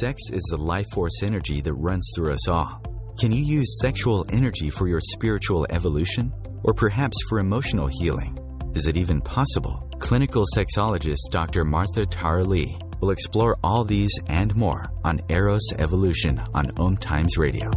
Sex is the life force energy that runs through us all. Can you use sexual energy for your spiritual evolution? Or perhaps for emotional healing? Is it even possible? Clinical sexologist Dr. Martha Tara Lee will explore all these and more on Eros Evolution on OMTimes Radio.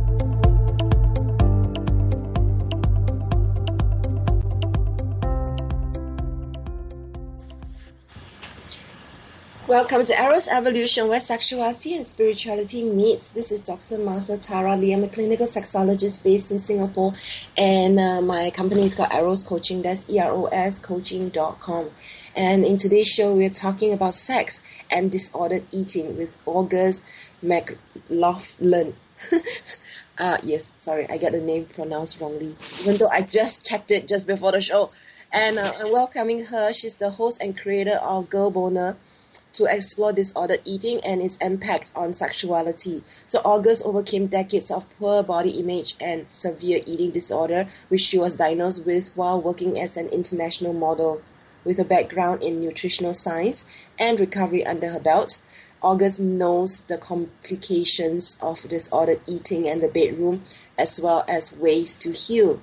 Welcome to Eros Evolution, where sexuality and spirituality meets. This is Dr. Martha Tara Lee. I'm a clinical sexologist based in Singapore, and my company is called Eros Coaching. That's EROS coaching.com. And in today's show, we're talking about sex and disordered eating with August McLaughlin. Yes, sorry, I get the name pronounced wrongly, even though I just checked it just before the show. And I'm welcoming her. She's the host and creator of Girl Boner, to explore disordered eating and its impact on sexuality. So August overcame decades of poor body image and severe eating disorder, which she was diagnosed with while working as an international model. With a background in nutritional science and recovery under her belt, August knows the complications of disordered eating and the bedroom, as well as ways to heal.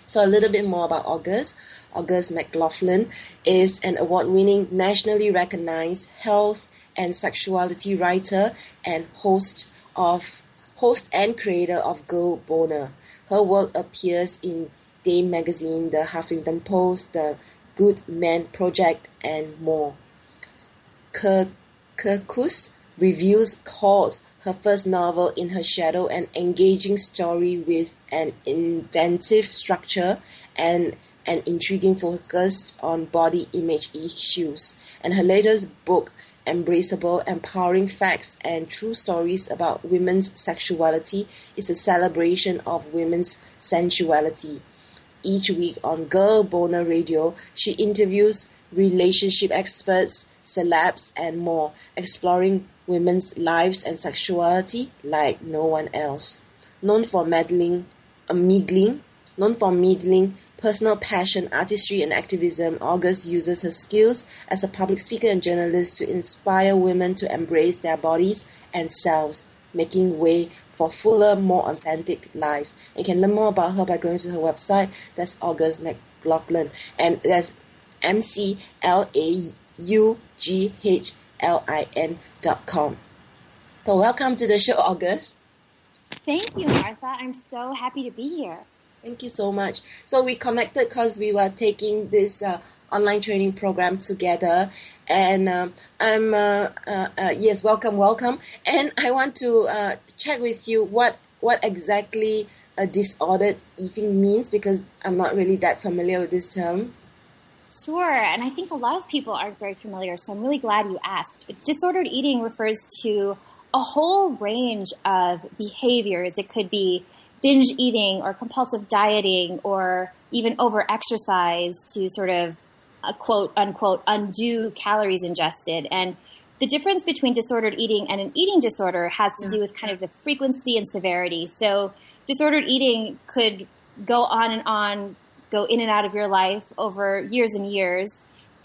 So a little bit more about August. August McLaughlin is an award-winning, nationally recognized health and sexuality writer and host and creator of Girl Boner. Her work appears in Dame Magazine, the Huffington Post, the Good Man Project, and more. Kirkus Reviews called her first novel In Her Shadow an engaging story with an inventive structure and an intriguing focus on body image issues. And her latest book, Embraceable, Empowering Facts and True Stories About Women's Sexuality, is a celebration of women's sensuality. Each week on Girl Boner Radio, she interviews relationship experts, celebs, and more, exploring women's lives and sexuality like no one else. Known for meddling, personal passion, artistry, and activism, August uses her skills as a public speaker and journalist to inspire women to embrace their bodies and selves, making way for fuller, more authentic lives. You can learn more about her by going to her website. That's August McLaughlin, and that's McLaughlin.com. So welcome to the show, August. Thank you, Martha. I'm so happy to be here. Thank you so much. So we connected because we were taking this online training program together, and yes, welcome. And I want to check with you what exactly disordered eating means, because I'm not really that familiar with this term. Sure, and I think a lot of people aren't very familiar, so I'm really glad you asked. Disordered eating refers to a whole range of behaviors. It could be binge eating or compulsive dieting or even over-exercise to sort of, quote-unquote, undo calories ingested. And the difference between disordered eating and an eating disorder has to do with kind of the frequency and severity. So disordered eating could go on and on, go in and out of your life over years and years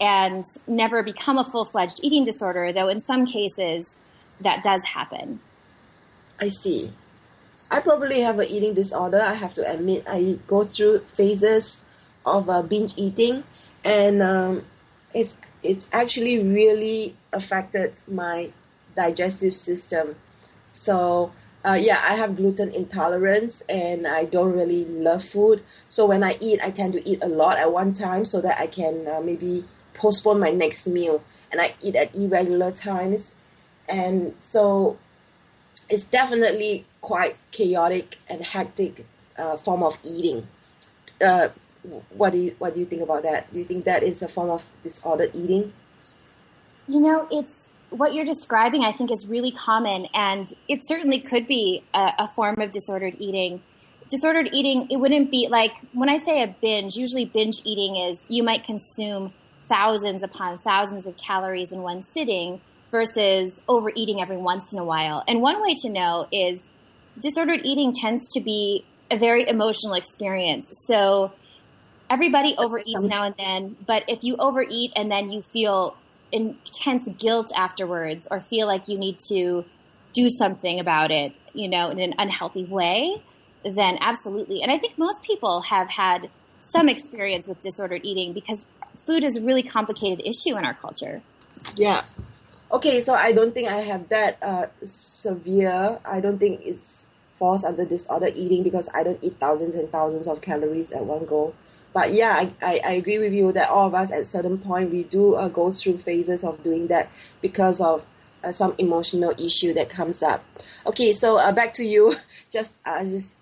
and never become a full-fledged eating disorder, though in some cases that does happen. I see. I probably have an eating disorder. I have to admit, I go through phases of binge eating, and it's actually really affected my digestive system. So I have gluten intolerance, and I don't really love food. So when I eat, I tend to eat a lot at one time so that I can maybe postpone my next meal. And I eat at irregular times, and so it's definitely quite chaotic and hectic form of eating. What do you think about that? Do you think that is a form of disordered eating? You know, it's what you're describing, I think, is really common, and it certainly could be a form of disordered eating. Disordered eating, it wouldn't be like, when I say a binge, usually binge eating is you might consume thousands upon thousands of calories in one sitting versus overeating every once in a while. And one way to know is disordered eating tends to be a very emotional experience. So everybody overeats now and then, but if you overeat and then you feel intense guilt afterwards or feel like you need to do something about it, in an unhealthy way, then absolutely. And I think most people have had some experience with disordered eating because food is a really complicated issue in our culture. Yeah. Okay, so I don't think I have that severe. I don't think it's falls under disordered eating because I don't eat thousands and thousands of calories at one go. But yeah, I agree with you that all of us at a certain point, we do go through phases of doing that because of some emotional issue that comes up. Okay, so back to you. Just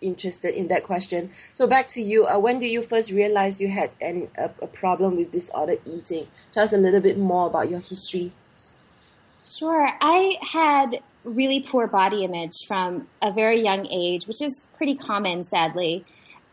interested in that question. So back to you. When did you first realize you had a problem with disordered eating? Tell us a little bit more about your history. Sure. I had really poor body image from a very young age, which is pretty common, sadly.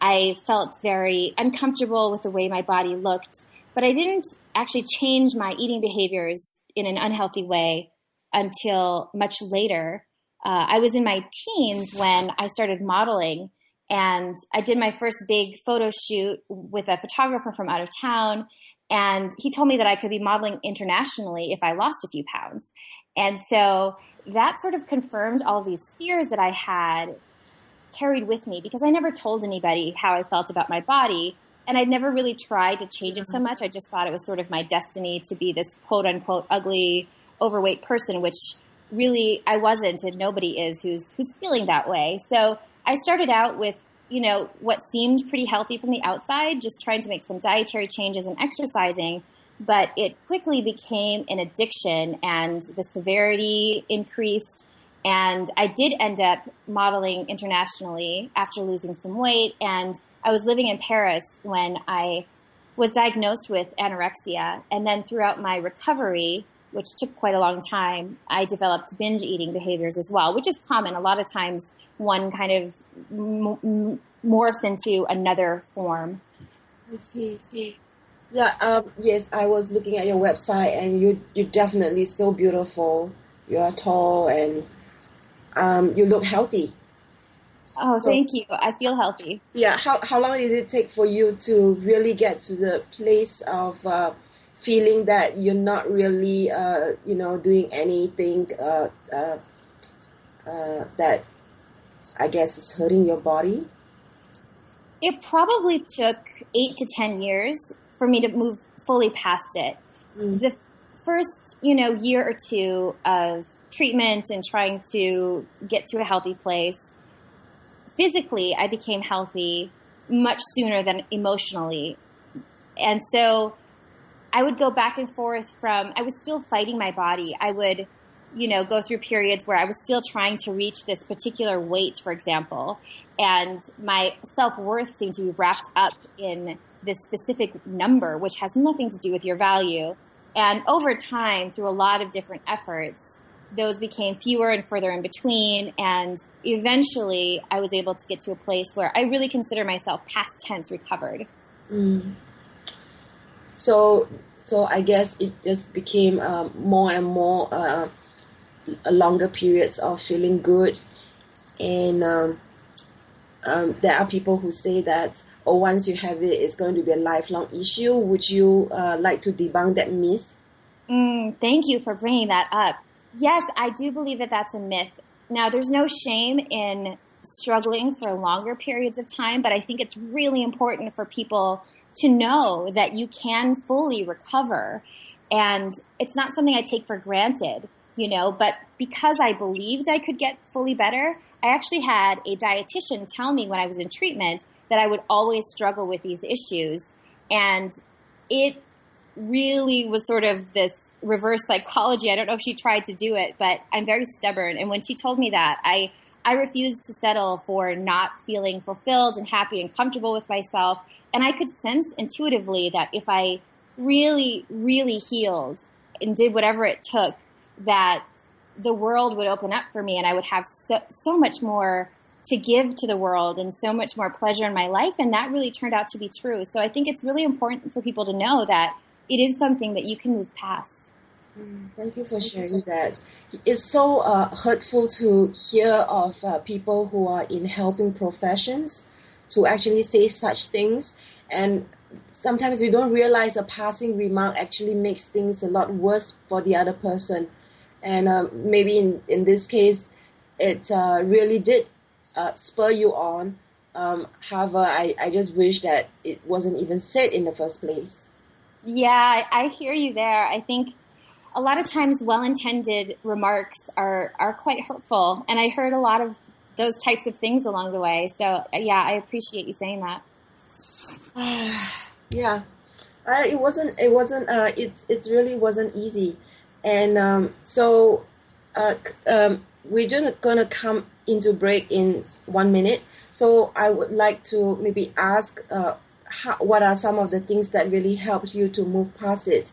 I felt very uncomfortable with the way my body looked, but I didn't actually change my eating behaviors in an unhealthy way until much later. I was in my teens when I started modeling, and I did my first big photo shoot with a photographer from out of town, and he told me that I could be modeling internationally if I lost a few pounds. And so that sort of confirmed all these fears that I had carried with me because I never told anybody how I felt about my body, and I'd never really tried to change it so much. I just thought it was sort of my destiny to be this quote-unquote ugly, overweight person, which really I wasn't, and nobody is who's feeling that way. So I started out with, what seemed pretty healthy from the outside, just trying to make some dietary changes and exercising, but it quickly became an addiction and the severity increased. And I did end up modeling internationally after losing some weight. And I was living in Paris when I was diagnosed with anorexia. And then throughout my recovery, which took quite a long time, I developed binge eating behaviors as well, which is common. A lot of times one kind of morphs into another form. I see. Yeah, yes, I was looking at your website, and you're definitely so beautiful. You are tall, and you look healthy. Oh, thank you. I feel healthy. Yeah, how long did it take for you to really get to the place of feeling that you're not really, doing anything that I guess is hurting your body? It probably took 8 to 10 years for me to move fully past it. The first, year or two of treatment and trying to get to a healthy place, physically, I became healthy much sooner than emotionally. And so I would go back and forth I was still fighting my body. I would, go through periods where I was still trying to reach this particular weight, for example, and my self-worth seemed to be wrapped up in this specific number, which has nothing to do with your value. And over time, through a lot of different efforts, those became fewer and further in between. And eventually I was able to get to a place where I really consider myself past tense recovered. So I guess it just became more and more longer periods of feeling good. And there are people who say that, once you have it, it's going to be a lifelong issue. Would you like to debunk that myth? Thank you for bringing that up. Yes, I do believe that that's a myth. Now, there's no shame in struggling for longer periods of time, but I think it's really important for people to know that you can fully recover. And it's not something I take for granted, but because I believed I could get fully better, I actually had a dietitian tell me when I was in treatment that I would always struggle with these issues. And it really was sort of this reverse psychology. I don't know if she tried to do it, but I'm very stubborn. And when she told me that, I refused to settle for not feeling fulfilled and happy and comfortable with myself. And I could sense intuitively that if I really, really healed and did whatever it took, that the world would open up for me and I would have so much more to give to the world and so much more pleasure in my life. And that really turned out to be true. So I think it's really important for people to know that it is something that you can move past. Thank you for sharing that. It's so hurtful to hear of people who are in helping professions to actually say such things. And sometimes we don't realize a passing remark actually makes things a lot worse for the other person. And maybe in this case, it really did spur you on. However, I just wish that it wasn't even said in the first place. Yeah, I hear you there. I think a lot of times well-intended remarks are quite hurtful, and I heard a lot of those types of things along the way. So yeah, I appreciate you saying that. Yeah, it really wasn't easy, and we're just gonna come into break in 1 minute. So I would like to maybe ask, what are some of the things that really helped you to move past it?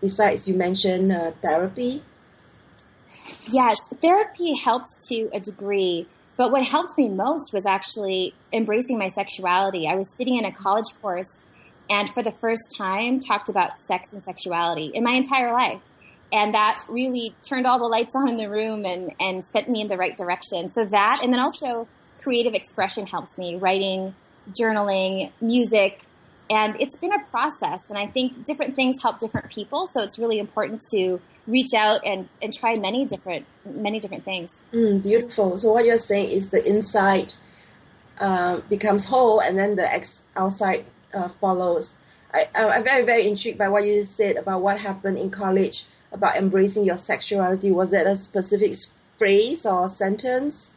Besides, you mentioned therapy. Yes, therapy helps to a degree, but what helped me most was actually embracing my sexuality. I was sitting in a college course and for the first time talked about sex and sexuality in my entire life. And that really turned all the lights on in the room and sent me in the right direction. So that, and then also creative expression helped me, writing, journaling, music. And it's been a process. And I think different things help different people. So it's really important to reach out and try many different things. Beautiful. So what you're saying is the inside becomes whole and then the outside follows. I'm very, very intrigued by what you said about what happened in college about embracing your sexuality. Was that a specific phrase or sentence?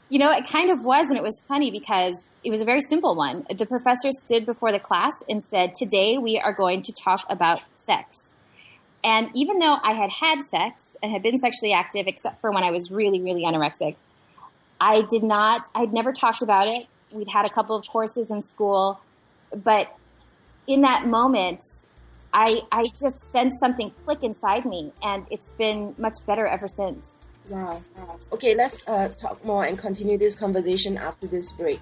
You know, it kind of was, and it was funny because it was a very simple one. The professor stood before the class and said, "Today we are going to talk about sex." And even though I had had sex and had been sexually active, except for when I was really, really anorexic, I'd never talked about it. We'd had a couple of courses in school, but in that moment, I just sensed something click inside me, and it's been much better ever since. Wow. Okay, let's talk more and continue this conversation after this break.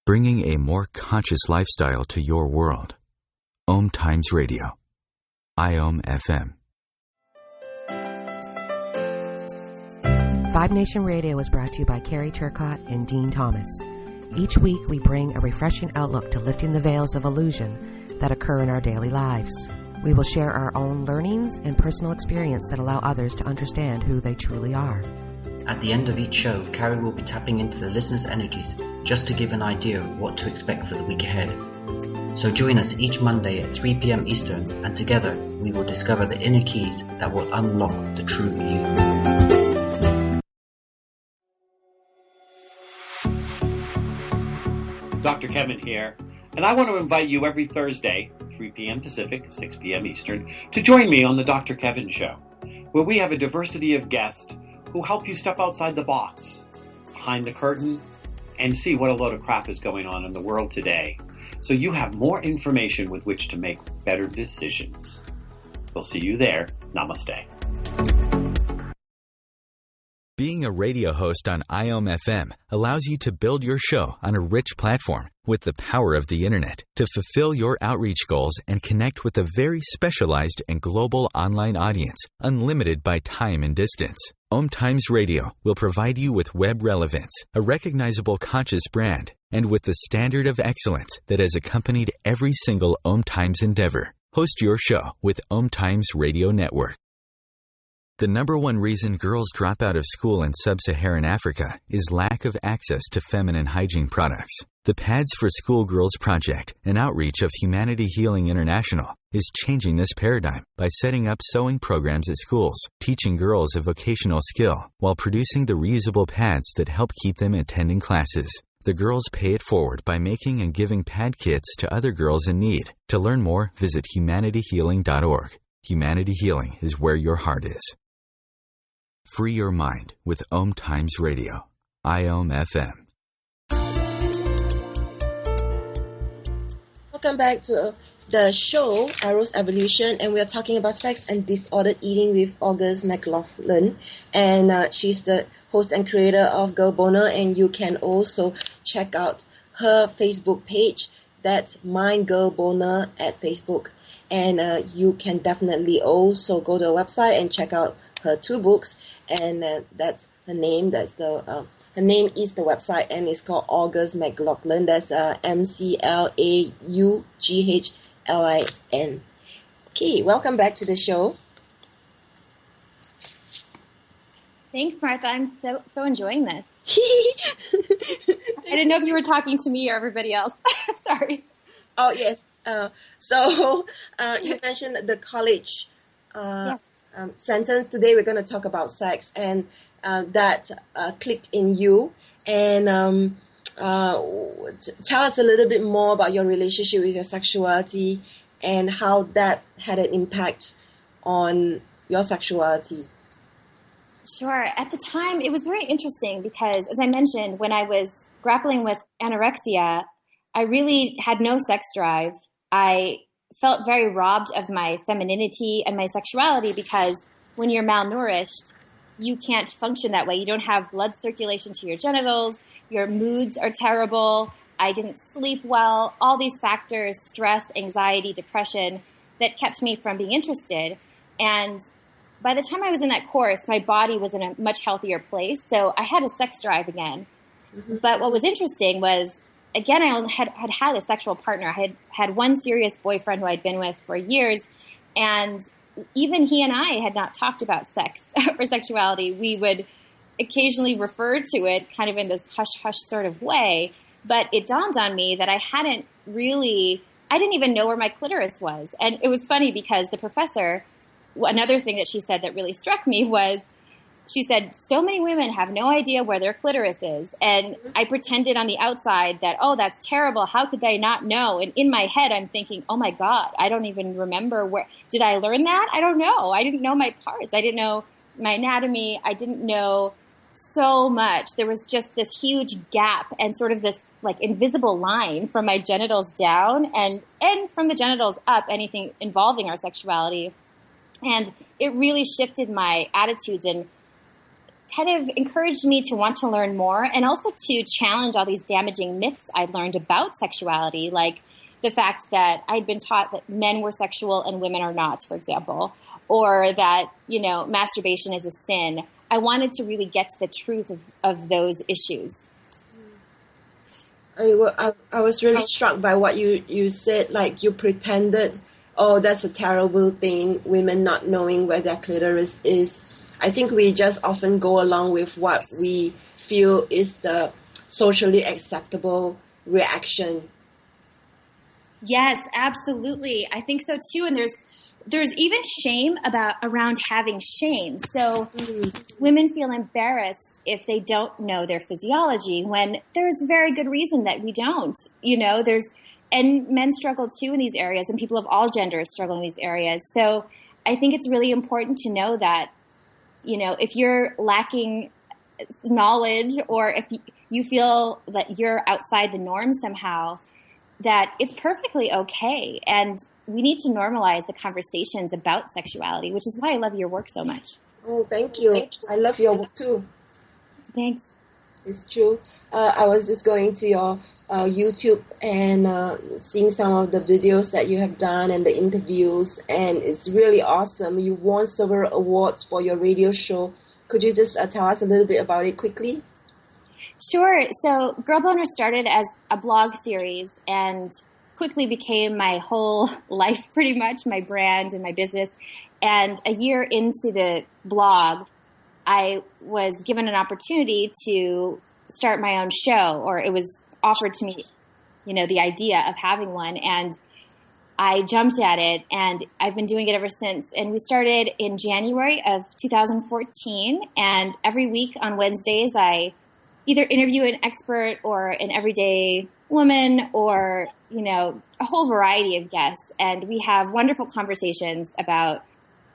Bringing a more conscious lifestyle to your world. OMTimes Radio. FM. Vibe Nation Radio is brought to you by Carrie Turcott and Dean Thomas. Each week we bring a refreshing outlook to lifting the veils of illusion that occur in our daily lives. We will share our own learnings and personal experience that allow others to understand who they truly are. At the end of each show, Carrie will be tapping into the listeners' energies just to give an idea of what to expect for the week ahead. So join us each Monday at 3 p.m. Eastern, and together we will discover the inner keys that will unlock the true you. Dr. Kevin here, and I want to invite you every Thursday, 3 p.m. Pacific, 6 p.m. Eastern, to join me on the Dr. Kevin Show, where we have a diversity of guests who help you step outside the box, behind the curtain, and see what a load of crap is going on in the world today, so you have more information with which to make better decisions. We'll see you there. Namaste. Being a radio host on FM allows you to build your show on a rich platform with the power of the internet to fulfill your outreach goals and connect with a very specialized and global online audience, unlimited by time and distance. OMTimes Radio will provide you with web relevance, a recognizable conscious brand, and with the standard of excellence that has accompanied every single OMTimes endeavor. Host your show with OMTimes Radio Network. The number one reason girls drop out of school in sub-Saharan Africa is lack of access to feminine hygiene products. The Pads for Schoolgirls Project, an outreach of Humanity Healing International, is changing this paradigm by setting up sewing programs at schools, teaching girls a vocational skill, while producing the reusable pads that help keep them attending classes. The girls pay it forward by making and giving pad kits to other girls in need. To learn more, visit humanityhealing.org. Humanity Healing is where your heart is. Free your mind with OMTimes Radio. FM. Welcome back to the show, Arrow's Evolution, and we are talking about sex and disordered eating with August McLaughlin, and she's the host and creator of Girl Boner, and you can also check out her Facebook page. That's Mind Girl Boner at Facebook. And you can definitely also go to her website and check out her 2 books. And that's her name. Her name is the website, and it's called August McLaughlin. That's McLaughlin. Okay, welcome back to the show. Thanks, Martha. I'm so enjoying this. I didn't know if you were talking to me or everybody else. Sorry. Oh, yes. So you mentioned the college sentence. Today we're going to talk about sex, and that clicked in you. And tell us a little bit more about your relationship with your sexuality and how that had an impact on your sexuality. Sure. At the time, it was very interesting because, as I mentioned, when I was grappling with anorexia, I really had no sex drive. I felt very robbed of my femininity and my sexuality because when you're malnourished, you can't function that way. You don't have blood circulation to your genitals. Your moods are terrible. I didn't sleep well. All these factors, stress, anxiety, depression, that kept me from being interested. And by the time I was in that course, my body was in a much healthier place. So I had a sex drive again. Mm-hmm. But what was interesting was, again, I had a sexual partner. I had one serious boyfriend who I'd been with for years. And even he and I had not talked about sex or sexuality. We would occasionally refer to it kind of in this hush-hush sort of way. But it dawned on me that I didn't even know where my clitoris was. And it was funny because the professor, another thing that she said that really struck me was, she said, so many women have no idea where their clitoris is. And I pretended on the outside that, oh, that's terrible. How could they not know? And in my head, I'm thinking, oh my God, I don't even remember where. Did I learn that? I don't know. I didn't know my parts. I didn't know my anatomy. I didn't know so much. There was just this huge gap and sort of this like invisible line from my genitals down and from the genitals up, anything involving our sexuality. And it really shifted my attitudes and kind of encouraged me to want to learn more and also to challenge all these damaging myths I'd learned about sexuality, like the fact that I'd been taught that men were sexual and women are not, for example, or that, masturbation is a sin. I wanted to really get to the truth of those issues. I was really struck by what you said, like you pretended, oh, that's a terrible thing, women not knowing where their clitoris is. I think we just often go along with what we feel is the socially acceptable reaction. Yes, absolutely. I think so too. And there's even shame around having shame. So women feel embarrassed if they don't know their physiology when there's very good reason that we don't. And men struggle too in these areas, and people of all genders struggle in these areas. So I think it's really important to know that, if you're lacking knowledge or if you feel that you're outside the norm somehow, that it's perfectly okay. And we need to normalize the conversations about sexuality, which is why I love your work so much. Oh, thank you. I love your work too. Thanks. It's true. I was just going to your YouTube and seeing some of the videos that you have done and the interviews, and it's really awesome. You've won several awards for your radio show. Could you just tell us a little bit about it quickly? Sure. So Girl Boner started as a blog series and quickly became my whole life, pretty much, my brand and my business. And a year into the blog, I was given an opportunity to start my own show, or it was offered to me, the idea of having one. And I jumped at it, and I've been doing it ever since. And we started in January of 2014. And every week on Wednesdays, I either interview an expert or an everyday woman or, a whole variety of guests. And we have wonderful conversations about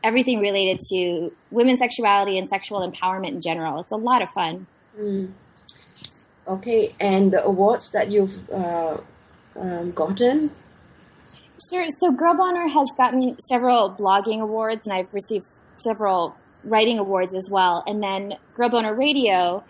everything related to women's sexuality and sexual empowerment in general. It's a lot of fun. Okay, and the awards that you've gotten? Sure. So Girl Boner has gotten several blogging awards, and I've received several writing awards as well. And then Girl Boner Radio,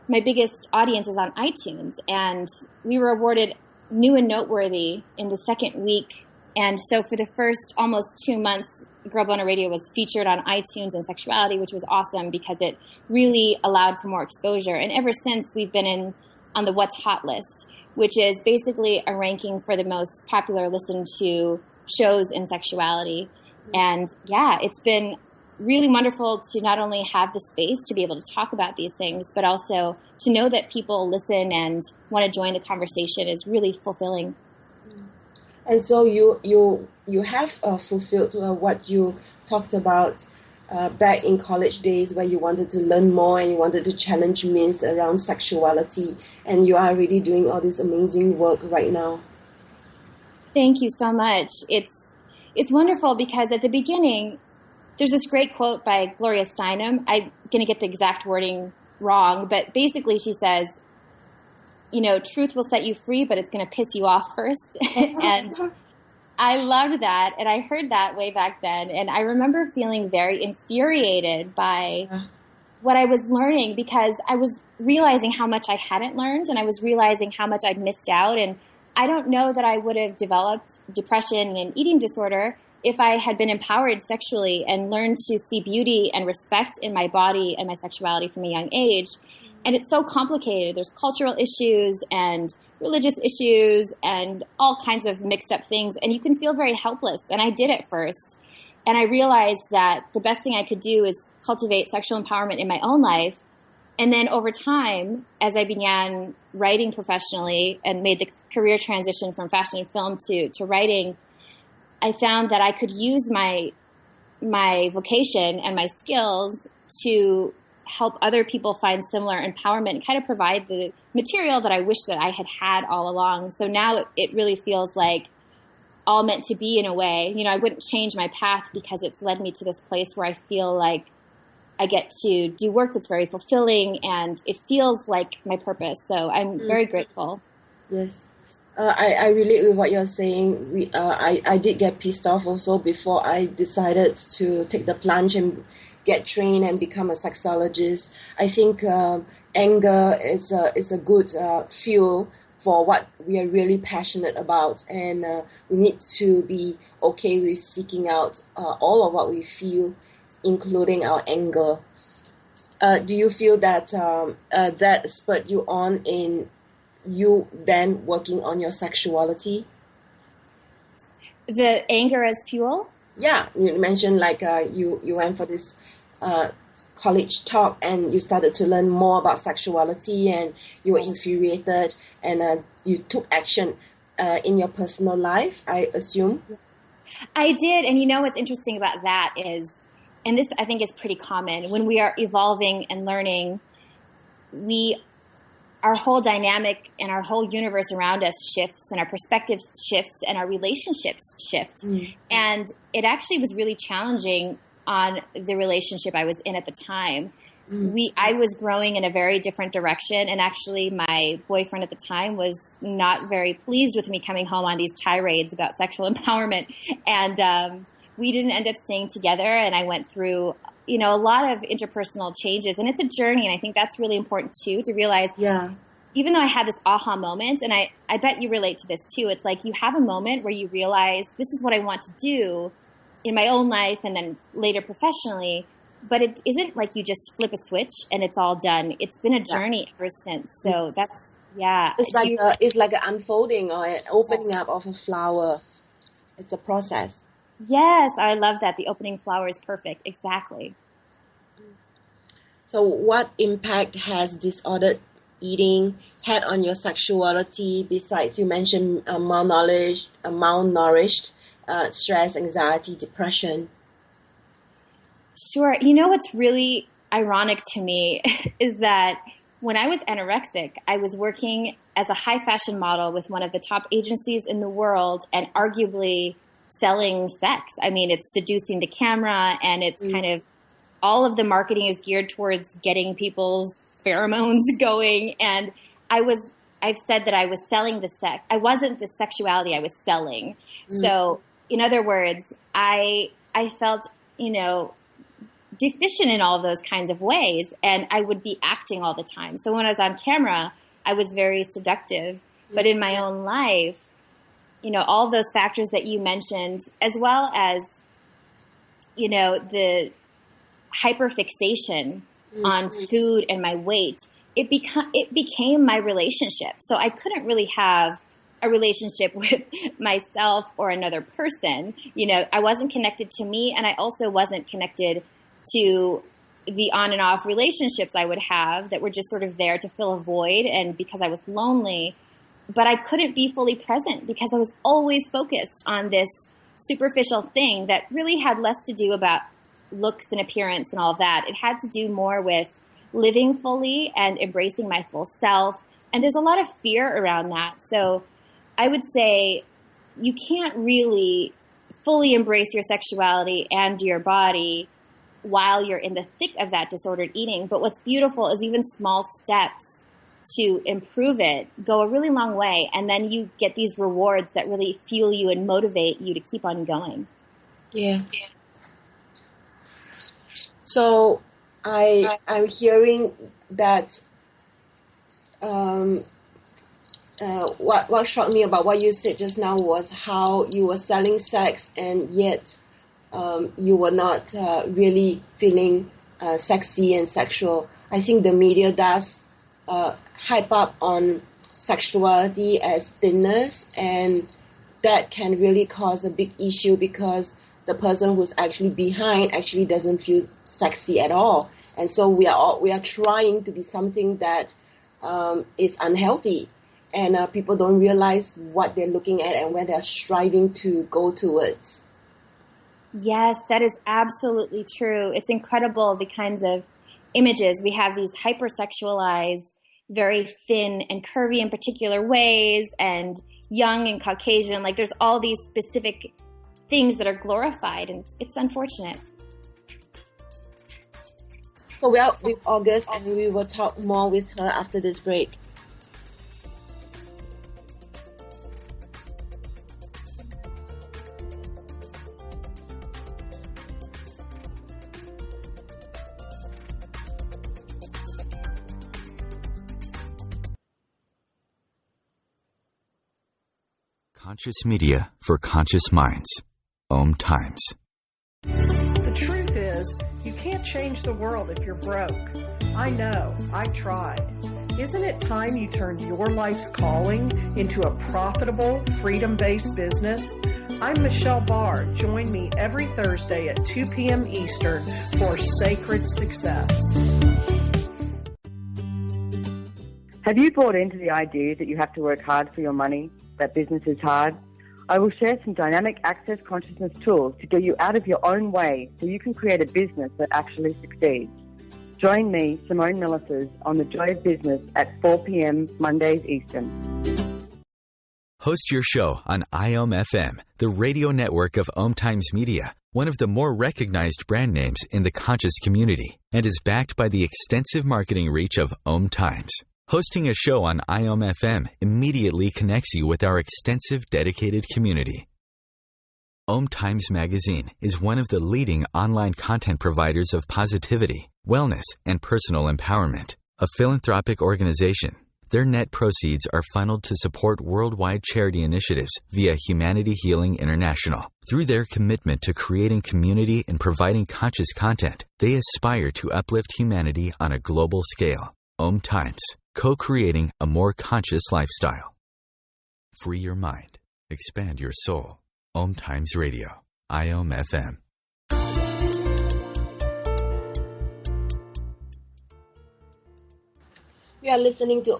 my biggest audience is on iTunes, and we were awarded New and Noteworthy in the second week And so for the first almost 2 months, Girl Boner Radio was featured on iTunes and Sexuality, which was awesome because it really allowed for more exposure. And ever since, we've been on the What's Hot list, which is basically a ranking for the most popular listened to shows in sexuality. And yeah, it's been really wonderful to not only have the space to be able to talk about these things, but also to know that people listen and want to join the conversation is really fulfilling. And so you have fulfilled what you talked about back in college days, where you wanted to learn more and you wanted to challenge myths around sexuality, and you are really doing all this amazing work right now. Thank you so much. It's wonderful because at the beginning, there's this great quote by Gloria Steinem. I'm going to get the exact wording wrong, but basically she says, truth will set you free, but it's going to piss you off first. And I loved that. And I heard that way back then. And I remember feeling very infuriated by what I was learning, because I was realizing how much I hadn't learned, and I was realizing how much I'd missed out. And I don't know that I would have developed depression and eating disorder if I had been empowered sexually and learned to see beauty and respect in my body and my sexuality from a young age. And it's so complicated. There's cultural issues and religious issues and all kinds of mixed up things. And you can feel very helpless. And I did at first. And I realized that the best thing I could do is cultivate sexual empowerment in my own life. And then over time, as I began writing professionally and made the career transition from fashion and film to writing, I found that I could use my vocation and my skills to help other people find similar empowerment and kind of provide the material that I wish that I had had all along. So now it really feels like all meant to be in a way. I wouldn't change my path because it's led me to this place where I feel like I get to do work that's very fulfilling and it feels like my purpose. So I'm very grateful. Yes. I relate with what you're saying. I did get pissed off also before I decided to take the plunge and get trained and become a sexologist. I think anger is a good fuel for what we are really passionate about, and we need to be okay with seeking out all of what we feel, including our anger. Do you feel that that spurred you on in you then working on your sexuality? The anger as fuel? Yeah, you mentioned like you went for this college talk and you started to learn more about sexuality and you were infuriated and you took action in your personal life, I assume. I did. And what's interesting about that is, and this I think is pretty common, when we are evolving and learning, our whole dynamic and our whole universe around us shifts, and our perspective shifts, and our relationships shift. Mm-hmm. And it actually was really challenging on the relationship I was in at the time. Mm-hmm. I was growing in a very different direction, and actually my boyfriend at the time was not very pleased with me coming home on these tirades about sexual empowerment. And we didn't end up staying together, and I went through a lot of interpersonal changes, and it's a journey. And I think that's really important too, to realize, even though I had this aha moment, and I bet you relate to this too. It's like you have a moment where you realize this is what I want to do in my own life and then later professionally, but it isn't like you just flip a switch and it's all done. It's been a journey ever since. So that's, it's like an unfolding or an opening up of a flower. It's a process. Yes, I love that. The opening flower is perfect. Exactly. So what impact has disordered eating had on your sexuality, besides you mentioned malnourished, stress, anxiety, depression? Sure. What's really ironic to me is that when I was anorexic, I was working as a high fashion model with one of the top agencies in the world and arguably selling sex. I mean, it's seducing the camera, and it's kind of all of the marketing is geared towards getting people's pheromones going. And I've said that I was selling the sex. I wasn't the sexuality I was selling. So in other words, I felt, deficient in all those kinds of ways, and I would be acting all the time. So when I was on camera, I was very seductive, but in my own life, all those factors that you mentioned, as well as, the hyperfixation on food and my weight, it became my relationship. So I couldn't really have a relationship with myself or another person. I wasn't connected to me, and I also wasn't connected to the on and off relationships I would have that were just sort of there to fill a void, and because I was lonely. But I couldn't be fully present because I was always focused on this superficial thing that really had less to do about looks and appearance and all of that. It had to do more with living fully and embracing my full self. And there's a lot of fear around that. So I would say you can't really fully embrace your sexuality and your body while you're in the thick of that disordered eating. But what's beautiful is even small steps to improve it go a really long way. And then you get these rewards that really fuel you and motivate you to keep on going. Yeah. So I'm hearing that what struck me about what you said just now was how you were selling sex and yet you were not really feeling sexy and sexual. I think the media does hype up on sexuality as thinness, and that can really cause a big issue because the person who's actually behind actually doesn't feel sexy at all. And so we are trying to be something that is unhealthy, and people don't realize what they're looking at and where they're striving to go towards. Yes, that is absolutely true. It's incredible the kinds of images. We have these hypersexualized, very thin and curvy in particular ways, and young and Caucasian. Like there's all these specific things that are glorified, and it's unfortunate. So we're out with August, and we will talk more with her after this break. Conscious media for conscious minds. OMTimes. The truth is, you can't change the world if you're broke. I know, I tried. Isn't it time you turned your life's calling into a profitable, freedom-based business? I'm Michelle Barr. Join me every Thursday at 2 p.m. Eastern for Sacred Success. Have you bought into the idea that you have to work hard for your money, that business is hard? I will share some dynamic access consciousness tools to get you out of your own way so you can create a business that actually succeeds. Join me, Simone Millicers, on The Joy of Business at 4 p.m. Mondays Eastern. Host your show on IOM-FM, the radio network of OMTimes Media, one of the more recognized brand names in the conscious community, and is backed by the extensive marketing reach of OMTimes. Hosting a show on IOM-FM immediately connects you with our extensive dedicated community. OMTimes Magazine is one of the leading online content providers of positivity, wellness, and personal empowerment. A philanthropic organization, their net proceeds are funneled to support worldwide charity initiatives via Humanity Healing International. Through their commitment to creating community and providing conscious content, they aspire to uplift humanity on a global scale. OMTimes, co-creating a more conscious lifestyle. Free your mind. Expand your soul. OMTimes Radio. IOM-FM. You are listening to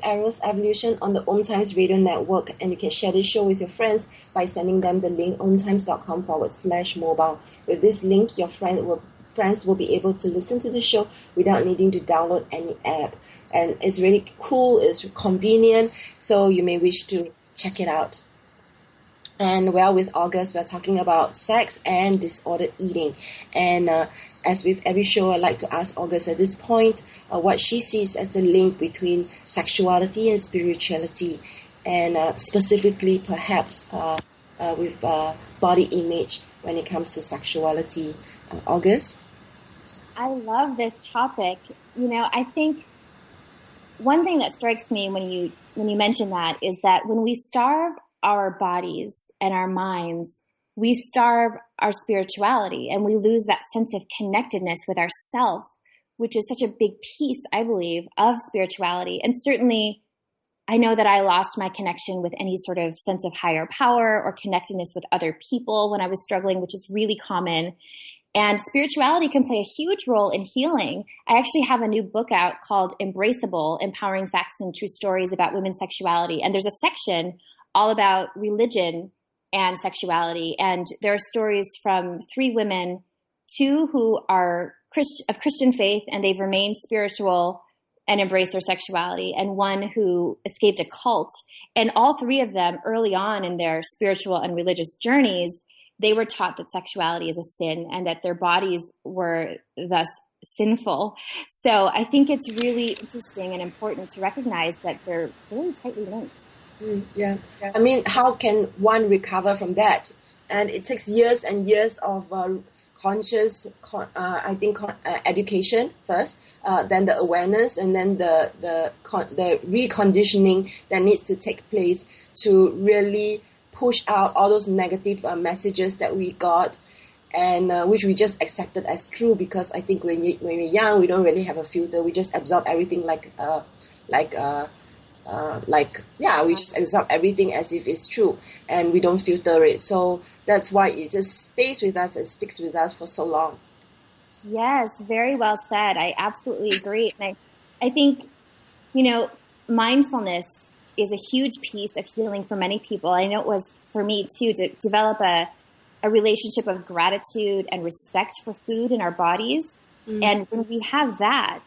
Eros Evolution on the OMTimes Radio Network, and you can share this show with your friends by sending them the link omtimes.com/mobile. With this link, your friends will be able to listen to the show without needing to download any app. And it's really cool, it's convenient, so you may wish to check it out. And well, with August, we're talking about sex and disordered eating. And as with every show, I'd like to ask August at this point what she sees as the link between sexuality and spirituality, and specifically perhaps with body image when it comes to sexuality. August? I love this topic. I think one thing that strikes me when you mention that is that when we starve our bodies and our minds, we starve our spirituality, and we lose that sense of connectedness with ourself, which is such a big piece, I believe, of spirituality. And certainly, I know that I lost my connection with any sort of sense of higher power or connectedness with other people when I was struggling, which is really common. And spirituality can play a huge role in healing. I actually have a new book out called Embraceable, Empowering Facts and True Stories About Women's Sexuality. And there's a section all about religion and sexuality. And there are stories from 3 women, 2 who are of Christian faith and they've remained spiritual and embraced their sexuality, and 1 who escaped a cult. And all 3 of them, early on in their spiritual and religious journeys, they were taught that sexuality is a sin and that their bodies were thus sinful. So I think it's really interesting and important to recognize that they're really tightly linked. Yeah. I mean, how can one recover from that? And it takes years and years of conscious, education first, then the awareness, and then the reconditioning that needs to take place to really push out all those negative messages that we got, and which we just accepted as true, because I think when we're young, we don't really have a filter. We just absorb everything we just absorb everything as if it's true, and we don't filter it. So that's why it just stays with us and sticks with us for so long. Yes, very well said. I absolutely agree. And I think, mindfulness is a huge piece of healing for many people. I know it was for me too, to develop a relationship of gratitude and respect for food in our bodies. Mm-hmm. And when we have that,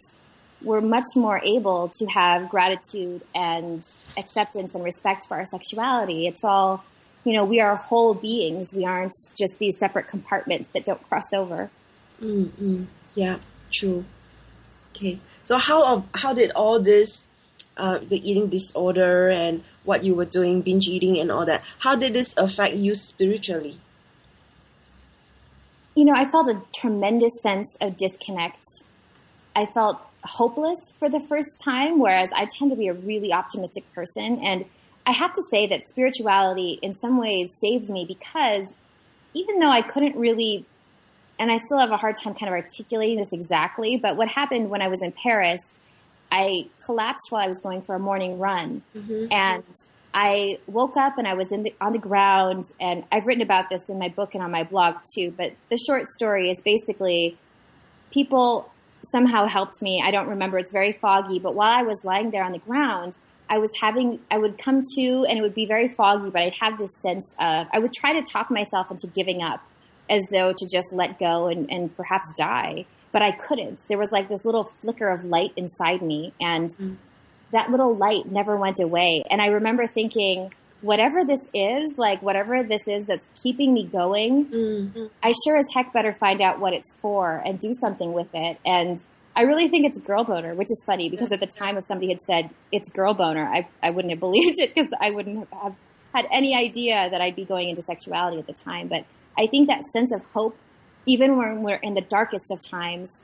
we're much more able to have gratitude and acceptance and respect for our sexuality. It's all, we are whole beings. We aren't just these separate compartments that don't cross over. Mm-hmm. Yeah, true. Okay. So how did all this, the eating disorder and what you were doing, binge eating and all that, how did this affect you spiritually? I felt a tremendous sense of disconnect. I felt hopeless for the first time, whereas I tend to be a really optimistic person. And I have to say that spirituality in some ways saved me, because even though I couldn't really, and I still have a hard time kind of articulating this exactly, but what happened when I was in Paris, I collapsed while I was going for a morning run. Mm-hmm. And I woke up and I was on the ground, and I've written about this in my book and on my blog too, but the short story is basically people somehow helped me. I don't remember. It's very foggy. But while I was lying there on the ground, I would come to, and it would be very foggy, but I'd have this sense of, I would try to talk myself into giving up, as though to just let go and perhaps die. But I couldn't. There was like this little flicker of light inside me, and that little light never went away. And I remember thinking, whatever this is that's keeping me going, I sure as heck better find out what it's for and do something with it. And I really think it's girl boner, which is funny, because at the time if somebody had said it's girl boner, I wouldn't have believed it, because I wouldn't have had any idea that I'd be going into sexuality at the time. But I think that sense of hope, even when we're in the darkest of times,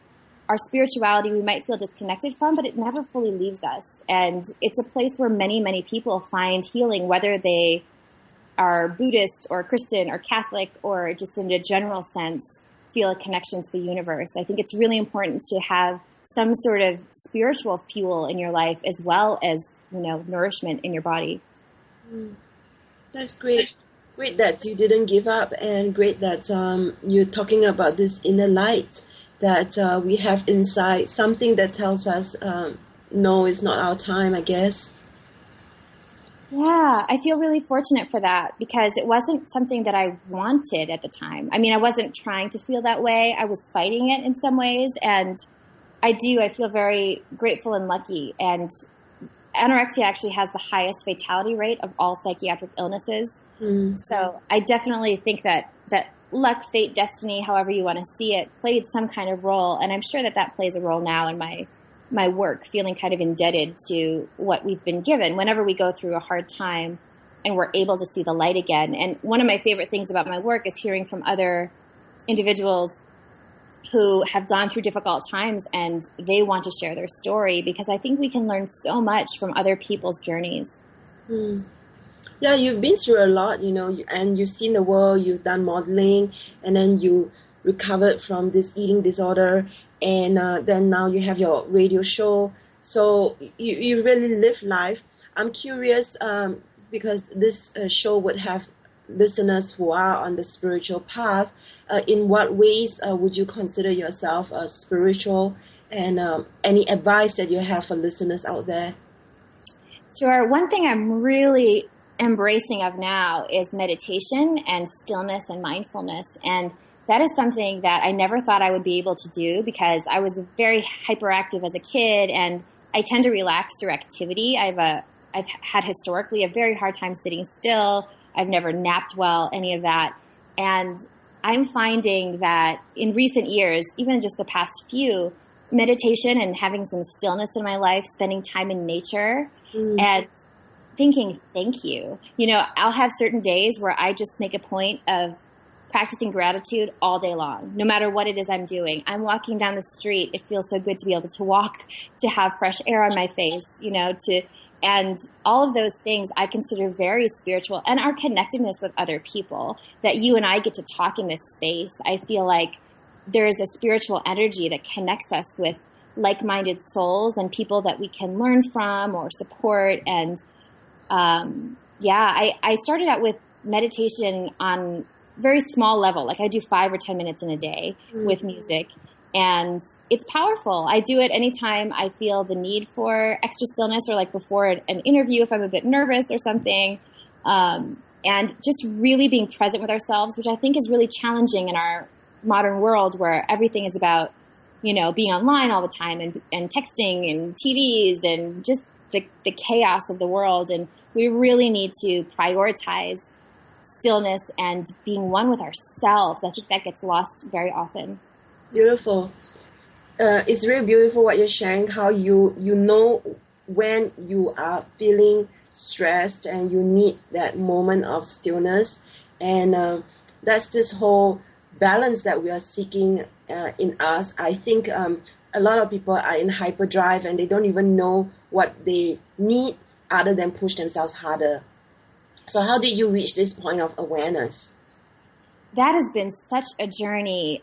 our spirituality we might feel disconnected from, but it never fully leaves us. And it's a place where many, many people find healing, whether they are Buddhist or Christian or Catholic, or just in a general sense, feel a connection to the universe. I think it's really important to have some sort of spiritual fuel in your life, as well as, nourishment in your body. That's great. Great that you didn't give up, and great that you're talking about this inner light that we have inside, something that tells us, no, it's not our time, I guess. Yeah, I feel really fortunate for that, because it wasn't something that I wanted at the time. I mean, I wasn't trying to feel that way. I was fighting it in some ways, and I feel very grateful and lucky. And anorexia actually has the highest fatality rate of all psychiatric illnesses. Mm-hmm. So I definitely think that luck, fate, destiny, however you want to see it, played some kind of role. And I'm sure that plays a role now in my work, feeling kind of indebted to what we've been given whenever we go through a hard time and we're able to see the light again. And one of my favorite things about my work is hearing from other individuals who have gone through difficult times and they want to share their story, because I think we can learn so much from other people's journeys. Yeah, you've been through a lot, and you've seen the world, you've done modeling, and then you recovered from this eating disorder, and then now you have your radio show. So you really live life. I'm curious, because this show would have listeners who are on the spiritual path. In what ways would you consider yourself spiritual, and any advice that you have for listeners out there? Sure. One thing I'm really embracing of now is meditation and stillness and mindfulness. And that is something that I never thought I would be able to do, because I was very hyperactive as a kid, and I tend to relax through activity. I've had historically a very hard time sitting still. I've never napped well, any of that. And I'm finding that in recent years, even just the past few, meditation and having some stillness in my life, spending time in nature and thinking, thank you. I'll have certain days where I just make a point of practicing gratitude all day long, no matter what it is I'm doing. I'm walking down the street. It feels so good to be able to walk, to have fresh air on my face, and all of those things I consider very spiritual, and our connectedness with other people, that you and I get to talk in this space. I feel like there is a spiritual energy that connects us with like-minded souls and people that we can learn from or support. And I started out with meditation on very small level. Like I do 5 or 10 minutes in a day with music. And it's powerful. I do it anytime I feel the need for extra stillness, or like before an interview if I'm a bit nervous or something. And just really being present with ourselves, which I think is really challenging in our modern world, where everything is about, being online all the time and texting and TVs and just the chaos of the world. And we really need to prioritize stillness and being one with ourselves. I think that gets lost very often. Beautiful. It's really beautiful what you're sharing, how you know when you are feeling stressed and you need that moment of stillness. And that's this whole balance that we are seeking in us. I think a lot of people are in hyperdrive and they don't even know what they need other than push themselves harder. So how did you reach this point of awareness? That has been such a journey.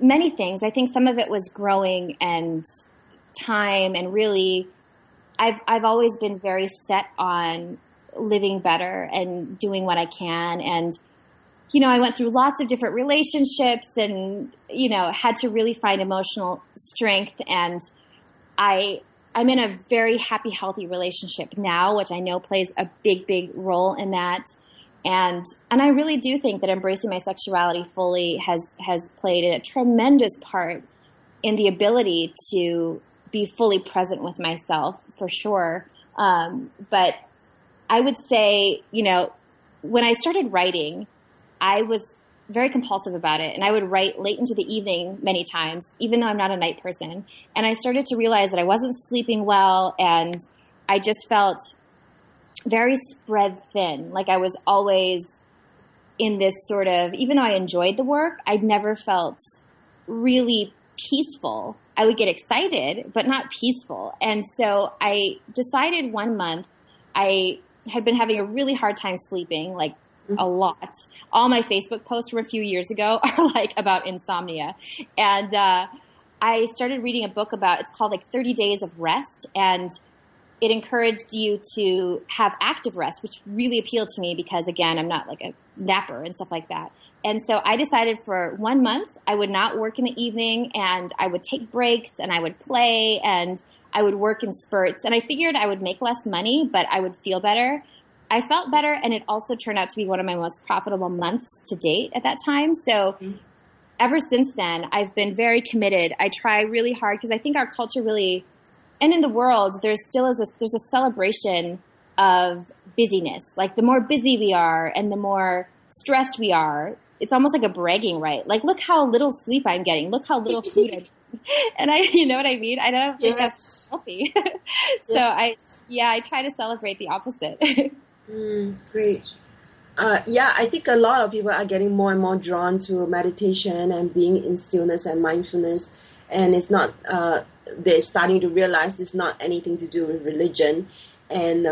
Many things. I think some of it was growing and time, and really I've always been very set on living better and doing what I can. And, I went through lots of different relationships and, had to really find emotional strength. And I'm in a very happy, healthy relationship now, which I know plays a big, big role in that. And I really do think that embracing my sexuality fully has played a tremendous part in the ability to be fully present with myself, for sure. But I would say, when I started writing, I was very compulsive about it. And I would write late into the evening many times, even though I'm not a night person. And I started to realize that I wasn't sleeping well, and I just felt very spread thin. Like I was always in this sort of, even though I enjoyed the work, I'd never felt really peaceful. I would get excited, but not peaceful. And so I decided one month, I had been having a really hard time sleeping, like a lot. All my Facebook posts from a few years ago are like about insomnia. And I started reading a book it's called like 30 Days of Rest. And it encouraged you to have active rest, which really appealed to me because, again, I'm not like a napper and stuff like that. And so I decided for 1 month I would not work in the evening, and I would take breaks and I would play and I would work in spurts. And I figured I would make less money, but I would feel better. I felt better, and it also turned out to be one of my most profitable months to date at that time. So ever since then, I've been very committed. I try really hard because I think our culture really, and in the world, there's a celebration of busyness. Like the more busy we are and the more stressed we are, it's almost like a bragging right. Like, look how little sleep I'm getting. Look how little food I'm eating. And you know what I mean? I don't think that's healthy. So I try to celebrate the opposite. Great. Yeah, I think a lot of people are getting more and more drawn to meditation and being in stillness and mindfulness. And it's not, they're starting to realize it's not anything to do with religion. And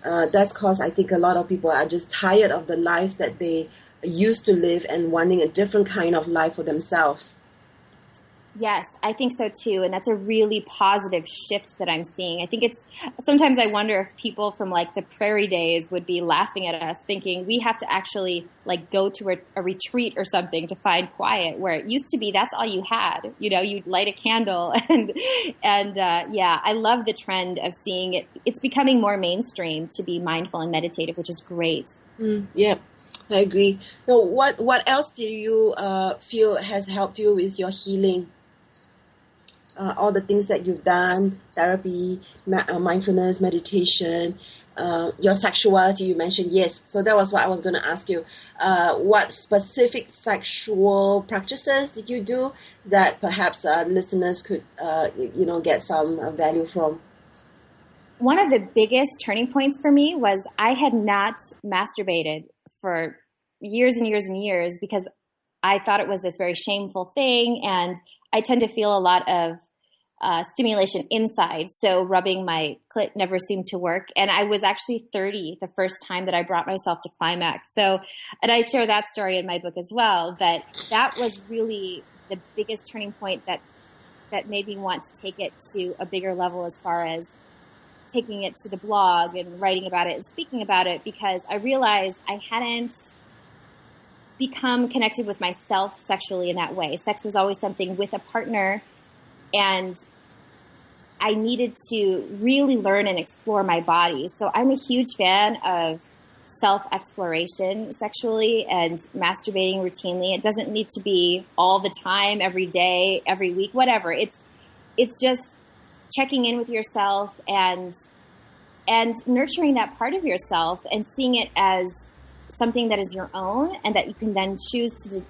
that's because I think a lot of people are just tired of the lives that they used to live and wanting a different kind of life for themselves. Yes, I think so too. And that's a really positive shift that I'm seeing. I think sometimes I wonder if people from like the prairie days would be laughing at us thinking we have to actually like go to a retreat or something to find quiet, where it used to be that's all you had. You know, you'd light a candle and yeah, I love the trend of seeing it. It's becoming more mainstream to be mindful and meditative, which is great. Yeah, I agree. So what else do you feel has helped you with your healing? All the things that you've done, therapy, mindfulness, meditation, your sexuality you mentioned, yes. So that was what I was going to ask you. What specific sexual practices did you do that perhaps listeners could, get some value from? One of the biggest turning points for me was I had not masturbated for years and years and years because I thought it was this very shameful thing, and I tend to feel a lot of stimulation inside, so rubbing my clit never seemed to work. And I was actually 30 the first time that I brought myself to climax. So, and I share that story in my book as well, that was really the biggest turning point that made me want to take it to a bigger level as far as taking it to the blog and writing about it and speaking about it, because I realized I hadn't become connected with myself sexually in that way. Sex was always something with a partner, and I needed to really learn and explore my body. So I'm a huge fan of self-exploration sexually and masturbating routinely. It doesn't need to be all the time, every day, every week, whatever. It's just checking in with yourself and nurturing that part of yourself and seeing it as something that is your own and that you can then choose to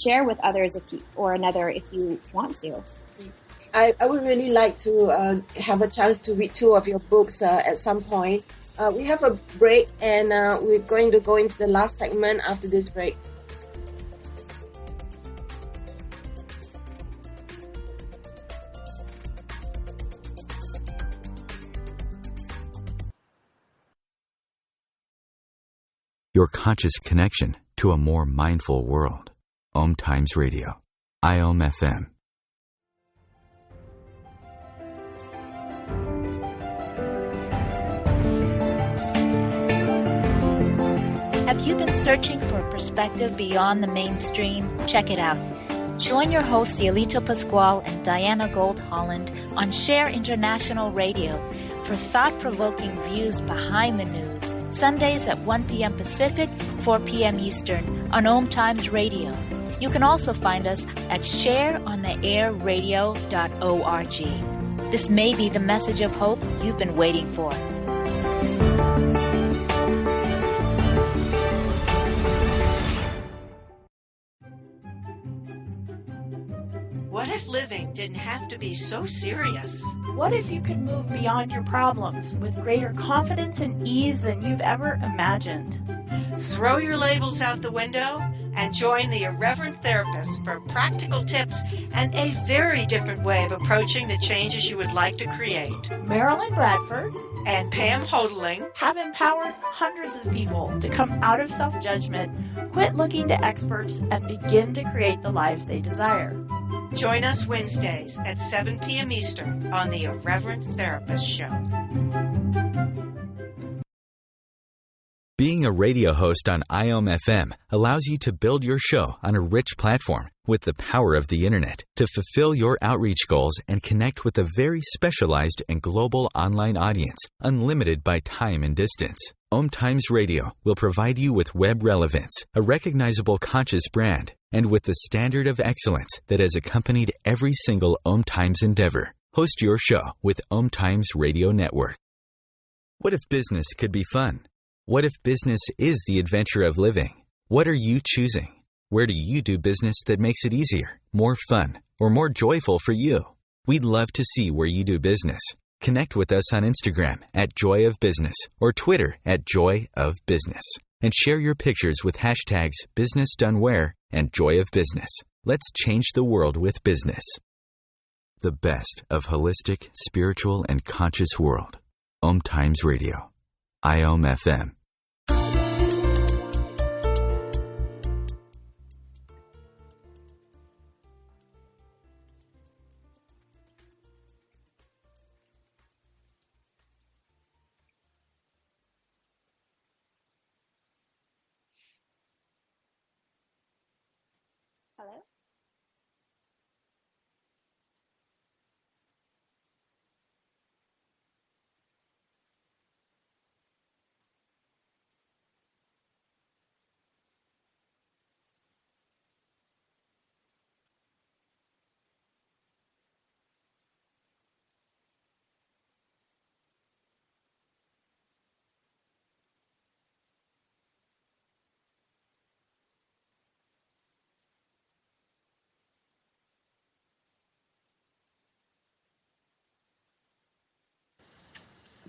share with others if you want to. I would really like to have a chance to read 2 of your books at some point. We have a break, and we're going to go into the last segment after this break. Your conscious connection to a more mindful world. OMTimes Radio. IOM FM. Have you been searching for a perspective beyond the mainstream? Check it out. Join your hosts Cielito Pascual and Diana Gold Holland on Share International Radio for thought-provoking views behind the news, Sundays at 1 p.m. Pacific, 4 p.m. Eastern on OMTimes Radio. You can also find us at shareontheairradio.org. This may be the message of hope you've been waiting for. What if living didn't have to be so serious? What if you could move beyond your problems with greater confidence and ease than you've ever imagined? Throw your labels out the window and join the Irreverent Therapist for practical tips and a very different way of approaching the changes you would like to create. Marilyn Bradford and Pam Hodling have empowered hundreds of people to come out of self-judgment, quit looking to experts, and begin to create the lives they desire. Join us Wednesdays at 7 p.m. Eastern on the Irreverent Therapist Show. Being a radio host on IOM FM allows you to build your show on a rich platform with the power of the internet to fulfill your outreach goals and connect with a very specialized and global online audience, unlimited by time and distance. OMTimes Radio will provide you with web relevance, a recognizable conscious brand, and with the standard of excellence that has accompanied every single OMTimes endeavor. Host your show with OMTimes Radio Network. What if business could be fun? What if business is the adventure of living? What are you choosing? Where do you do business that makes it easier, more fun, or more joyful for you? We'd love to see where you do business. Connect with us on Instagram at Joy of Business or Twitter at Joy of Business. and share your pictures with hashtags BusinessDoneWhere and Joy of Business. Let's change the world with business. The best of holistic, spiritual, and conscious world. OMTimes Radio. IOM FM.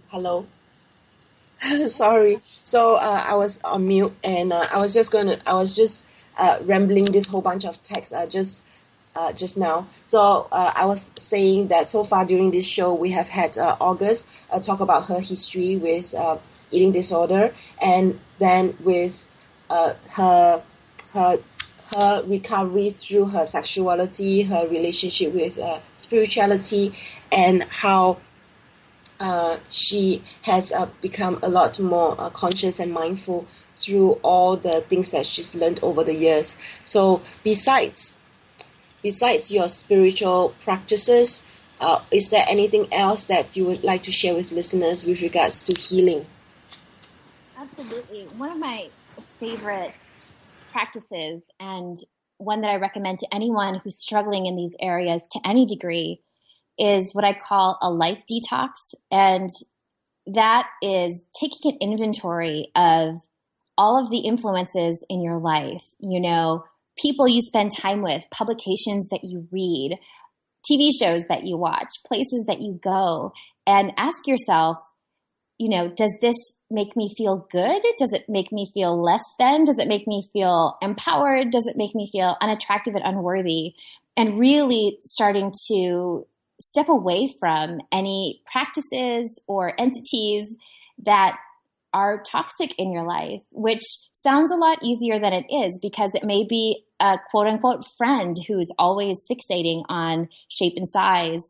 Hello? Hello. Sorry. So I was on mute, and I was just rambling this whole bunch of text just now. So I was saying that so far during this show we have had August talk about her history with eating disorder, and then with her recovery through her sexuality, her relationship with spirituality, and how she has become a lot more conscious and mindful through all the things that she's learned over the years. So besides your spiritual practices, is there anything else that you would like to share with listeners with regards to healing? Absolutely. One of my favorite practices, and one that I recommend to anyone who's struggling in these areas to any degree, is what I call a life detox. And that is taking an inventory of all of the influences in your life, people you spend time with, publications that you read, TV shows that you watch, places that you go, and ask yourself, does this make me feel good? Does it make me feel less than? Does it make me feel empowered? Does it make me feel unattractive and unworthy? And really starting to step away from any practices or entities that are toxic in your life, which sounds a lot easier than it is, because it may be a quote unquote friend who's always fixating on shape and size.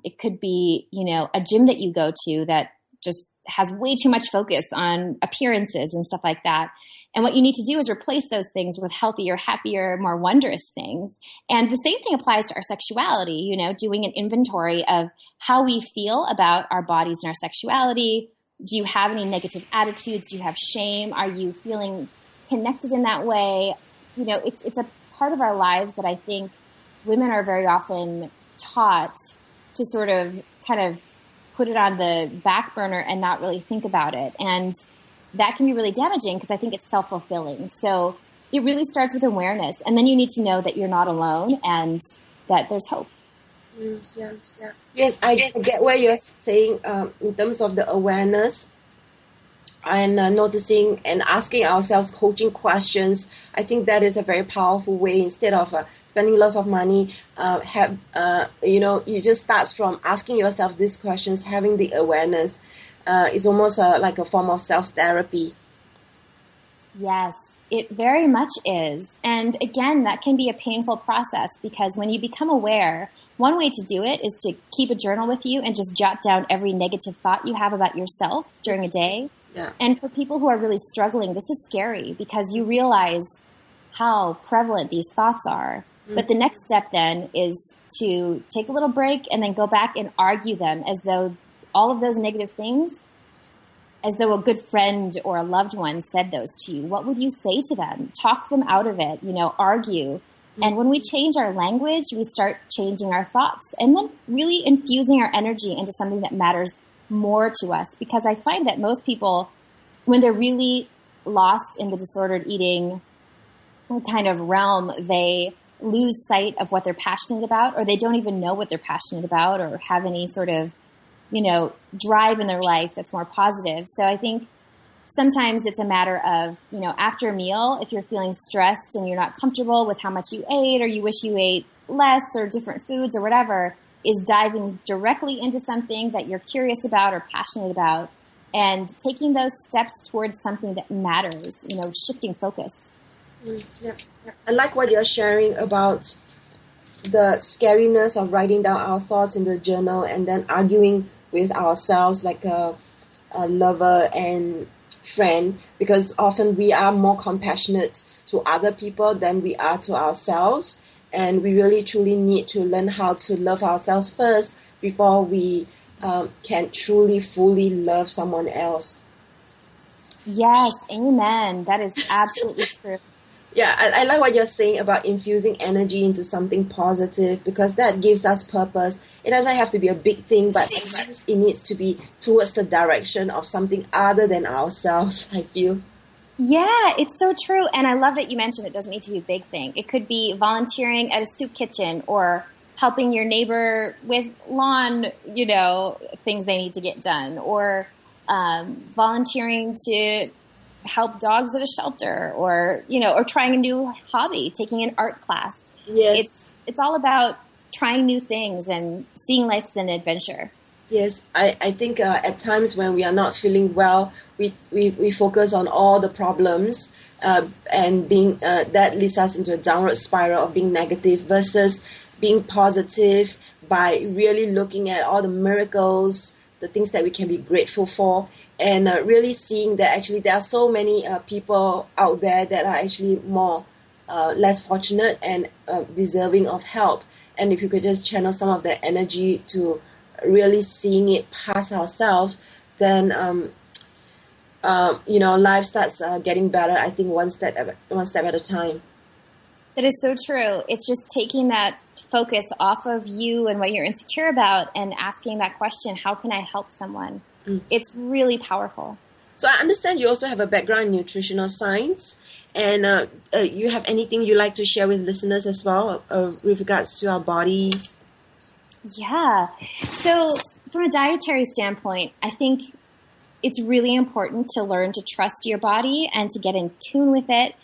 It could be, a gym that you go to that just has way too much focus on appearances and stuff like that. And what you need to do is replace those things with healthier, happier, more wondrous things. And the same thing applies to our sexuality, doing an inventory of how we feel about our bodies and our sexuality. Do you have any negative attitudes? Do you have shame? Are you feeling connected in that way? It's a part of our lives that I think women are very often taught to sort of kind of put it on the back burner and not really think about it. And that can be really damaging, because I think it's self-fulfilling. So it really starts with awareness. And then you need to know that you're not alone and that there's hope. Yeah. Yes, I get what you're saying in terms of the awareness and noticing and asking ourselves coaching questions. I think that is a very powerful way. Instead of spending lots of money, you just start from asking yourself these questions, having the awareness. It's almost like a form of self-therapy. Yes, it very much is. And again, that can be a painful process, because when you become aware, one way to do it is to keep a journal with you and just jot down every negative thought you have about yourself during a day. Yeah. And for people who are really struggling, this is scary, because you realize how prevalent these thoughts are. Mm-hmm. But the next step then is to take a little break and then go back and argue them as though all of those negative things, as though a good friend or a loved one said those to you. What would you say to them? Talk them out of it, argue. Mm-hmm. And when we change our language, we start changing our thoughts, and then really infusing our energy into something that matters more to us. Because I find that most people, when they're really lost in the disordered eating kind of realm, they lose sight of what they're passionate about, or they don't even know what they're passionate about, or have any sort of drive in their life that's more positive. So I think sometimes it's a matter of, after a meal, if you're feeling stressed and you're not comfortable with how much you ate, or you wish you ate less or different foods or whatever, is diving directly into something that you're curious about or passionate about and taking those steps towards something that matters, shifting focus. Yeah. I like what you're sharing about the scariness of writing down our thoughts in the journal and then arguing with ourselves like a lover and friend, because often we are more compassionate to other people than we are to ourselves, and we really truly need to learn how to love ourselves first before we can truly fully love someone else. Yes, amen. That is absolutely true. Yeah, I like what you're saying about infusing energy into something positive, because that gives us purpose. It doesn't have to be a big thing, but at least it needs to be towards the direction of something other than ourselves, I feel. Yeah, it's so true. And I love that you mentioned it doesn't need to be a big thing. It could be volunteering at a soup kitchen or helping your neighbor with lawn, things they need to get done, or volunteering to help dogs at a shelter, or trying a new hobby, taking an art class. Yes. It's all about trying new things and seeing life as an adventure. Yes, I think at times when we are not feeling well, we focus on all the problems and being that leads us into a downward spiral of being negative, versus being positive by really looking at all the miracles, the things that we can be grateful for, and really seeing that actually there are so many people out there that are actually less fortunate and deserving of help. And if you could just channel some of that energy to really seeing it past ourselves, then life starts getting better. I think one step at a time. That is so true. It's just taking that focus off of you and what you're insecure about and asking that question, how can I help someone? It's really powerful. So I understand you also have a background in nutritional science, and you have anything you like to share with listeners as well with regards to our bodies? Yeah. So from a dietary standpoint, I think it's really important to learn to trust your body and to get in tune with it.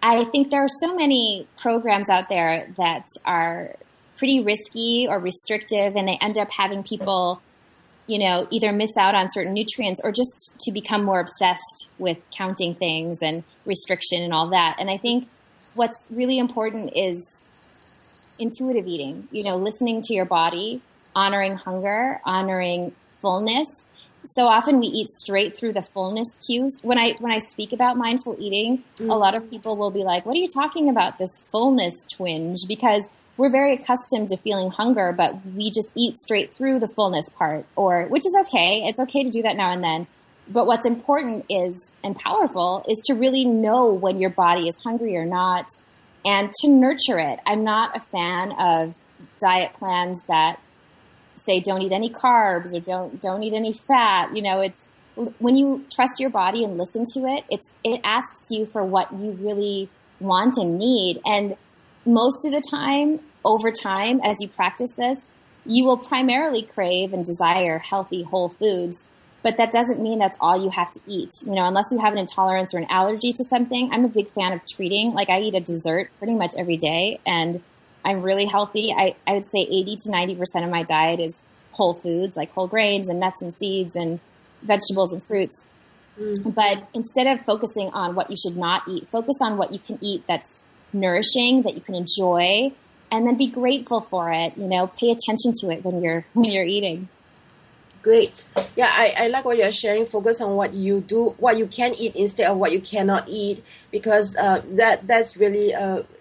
I think there are so many programs out there that are pretty risky or restrictive, and they end up having people, either miss out on certain nutrients or just to become more obsessed with counting things and restriction and all that. And I think what's really important is intuitive eating, listening to your body, honoring hunger, honoring fullness. So often we eat straight through the fullness cues. When I speak about mindful eating, a lot of people will be like, what are you talking about, this fullness twinge? Because we're very accustomed to feeling hunger, but we just eat straight through the fullness part, which is okay. It's okay to do that now and then. But what's important and powerful is to really know when your body is hungry or not, and to nurture it. I'm not a fan of diet plans that say don't eat any carbs or don't eat any fat. It's when you trust your body and listen to it, it asks you for what you really want and need. And most of the time, over time, as you practice this, you will primarily crave and desire healthy, whole foods. But that doesn't mean that's all you have to eat. Unless you have an intolerance or an allergy to something. I'm a big fan of treating. Like, I eat a dessert pretty much every day, and I'm really healthy. I would say 80 to 90% of my diet is whole foods, like whole grains and nuts and seeds and vegetables and fruits. But instead of focusing on what you should not eat, focus on what you can eat that's nourishing, that you can enjoy, and then be grateful for it. Pay attention to it when you're eating. Great. Yeah, I like what you're sharing. Focus on what you do, what you can eat instead of what you cannot eat, because that's really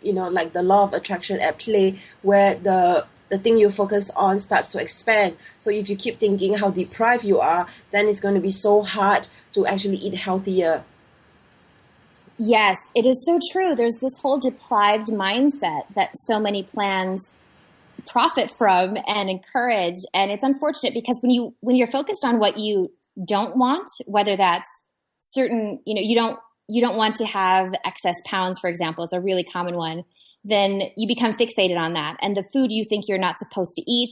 like the law of attraction at play, where the thing you focus on starts to expand. So if you keep thinking how deprived you are, then it's going to be so hard to actually eat healthier. Yes, it is so true. There's this whole deprived mindset that so many plans profit from and encourage. And it's unfortunate because when you're focused on what you don't want, whether that's certain, you don't want to have excess pounds, for example, it's a really common one, then you become fixated on that. And the food you think you're not supposed to eat,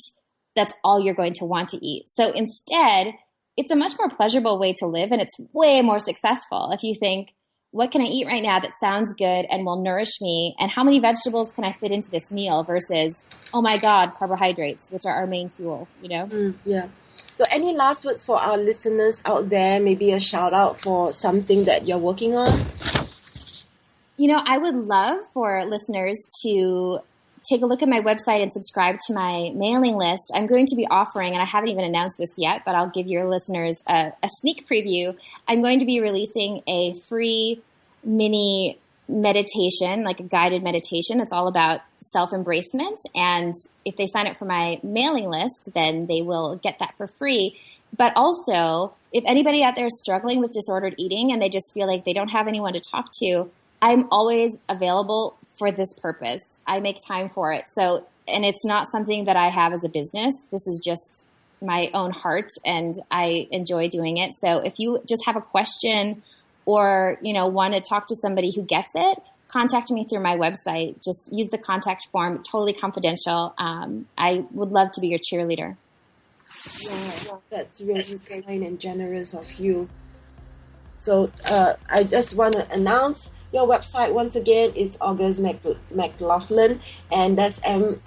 that's all you're going to want to eat. So instead, it's a much more pleasurable way to live, and it's way more successful if you think, what can I eat right now that sounds good and will nourish me? And how many vegetables can I fit into this meal versus, oh my God, carbohydrates, which are our main fuel, Yeah. So any last words for our listeners out there? Maybe a shout out for something that you're working on? I would love for listeners to take a look at my website and subscribe to my mailing list. I'm going to be offering, and I haven't even announced this yet, but I'll give your listeners a sneak preview. I'm going to be releasing a free mini meditation, like a guided meditation. It's all about self-embracement. And if they sign up for my mailing list, then they will get that for free. But also, if anybody out there is struggling with disordered eating and they just feel like they don't have anyone to talk to, I'm always available for this purpose. I make time for it. So, and it's not something that I have as a business. This is just my own heart, and I enjoy doing it. So if you just have a question or, want to talk to somebody who gets it, contact me through my website. Just use the contact form, totally confidential. I would love to be your cheerleader. Yeah, that's really kind and generous of you. So I just want to announce your website once again. It's August McLaughlin, and that's McLaughlin.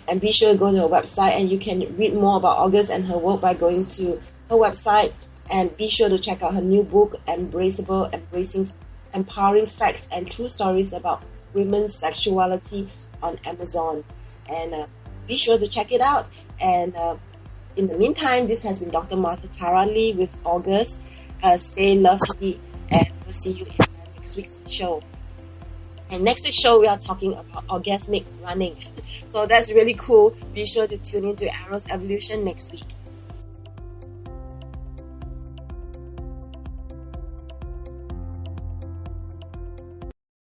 And be sure to go to her website, and you can read more about August and her work by going to her website. And be sure to check out her new book, Embraceable, Empowering Facts and True Stories About Women's Sexuality, on Amazon. And be sure to check it out. And in the meantime, this has been Dr. Martha Tara Lee with August. Stay lovely, and we'll see you in next week's show. And next week's show, we are talking about orgasmic running. So that's really cool. Be sure to tune into Arrow's Evolution next week.